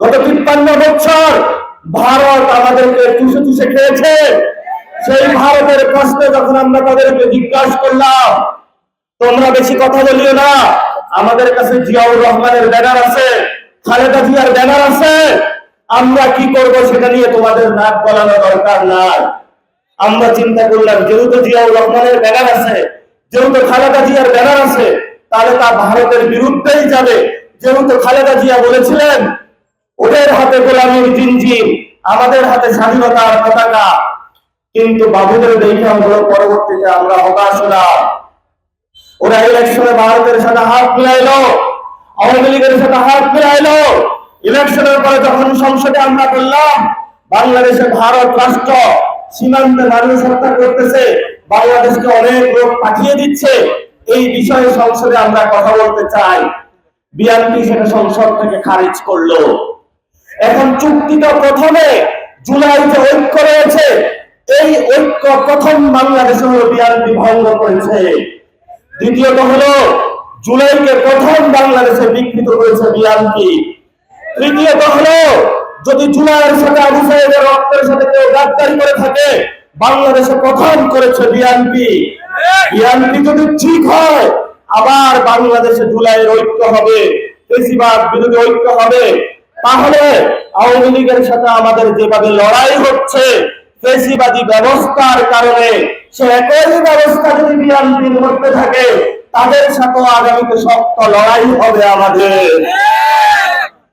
গত 53 বছর ভারত আমাদেরকে চুষে চুষে খেয়েছে। সেই ভারতের কষ্টে যখন আমরা তাদেরকে জিজ্ঞাসা করলাম, তোমরা বেশি কথা বলিও না, আমাদের কাছে জিয়াউর রহমানের ব্যানার আছে, খালেদা জিয়ার ব্যানার আছে, আমরা কি করব সেটা নিয়ে তোমাদের নাক গলানো দরকার নাই। আমরা চিন্তা করলাম, যেহেতু জিয়াউর রহমানের ব্যানার আছে, যেহেতু খালেদা জিয়ার ব্যানার আছে, তাহলে তা ভারতের বিরুদ্ধেই যাবে। যেহেতু খালেদা জিয়া বলেছিলেন ওদের হাতে গোলামীর জিঞ্জির, আমাদের হাতে স্বাধীনতার পতাকা। কিন্তু বাবুদের দেখা হলো পরবর্তীতে আমরা হতাশ হলাম। ওরা ইলেকশনে ভারতের সাথে হাত মিলাইলো, আওয়ামী লীগের সাথে হাত মিলাইলো। ইলেকশনের পরে যখন সংসদে আমরা বললাম বাংলাদেশে ভারত রাষ্ট্র সীমান্তে মানুষ হত্যা করতেছে, বাংলাদেশকে অনেক লোক পাঠিয়ে দিচ্ছে, এই বিষয়ে সংসদে আমরা কথা বলতে চাই, বিএনপি সেটা সংসদ থেকে খারিজ করলো। এখন চুক্তিটা প্রথমে জুলাই যে ঐক্য রয়েছে, এই ঐক্য প্রথম বাংলাদেশে হলো বিএনপি ভঙ্গ করেছে। দ্বিতীয়ত হলো জুলাইকে প্রথম বাংলাদেশে বিকৃত করেছে বিএনপি। তৃতীয়ত হলো যদি জুলাইয়ের সাথে আবু সাইদের রক্তের সাথে কেউ গাদ্দারি করে থাকে, বাংলাদেশে প্রথম করেছে বিএনপি। বিএনপি যদি ঠিক হয়, আবার বাংলাদেশে জুলাইয়ের ঐক্য হবে, ফেসিবাদ বিরোধী ঐক্য হবে। তাহলে আওয়ামী লীগের সাথে আমাদের যেভাবে লড়াই হচ্ছে ফেসিবাদী ব্যবস্থার কারণে, সে একই ব্যবস্থা যদি বিএনপির মধ্যে থাকে, তাদের সাথে আগামীতে শক্ত লড়াই হবে আমাদের।